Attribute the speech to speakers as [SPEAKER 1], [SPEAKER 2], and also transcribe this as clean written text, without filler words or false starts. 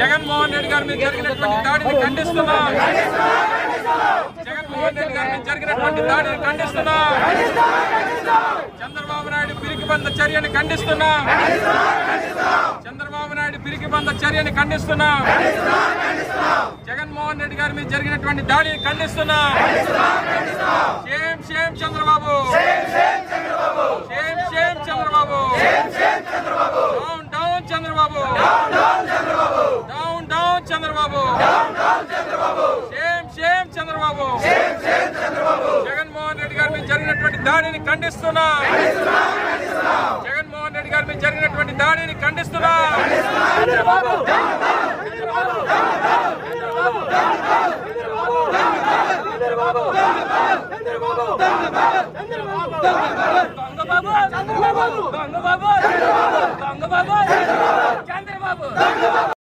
[SPEAKER 1] జగన్మోహన్ రెడ్డి గారి మీద జరిగినటువంటి దాడిని ఖండిస్తున్నాం. జగన్మోహన్ రెడ్డి గారి మీద జరిగినటువంటి దాడిని ఖండిస్తున్నాం. చంద్రబాబు నాయుడు పిరికిబంద చర్యని ఖండిస్తున్నాం. చంద్రబాబు నాయుడు పిరికిబంద చర్యని ఖండిస్తున్నాం. జగన్మోహన్ రెడ్డి గారి మీద జరిగినటువంటి దాడిని ఖండిస్తున్నాం. Shame shame Chandrababu, shame shame Chandrababu, down down Chandrababu, down down Chandrababu, shame shame Chandrababu. Jaganmohan Reddy గారి మీద జరిగినటువంటి దాడిని ఖండిస్తున్నాం. జగన్మోహన్ రెడ్డి గారి మీద జరిగినటువంటి దాడిని ఖండిస్తున్నాం.
[SPEAKER 2] చంద్రబాబు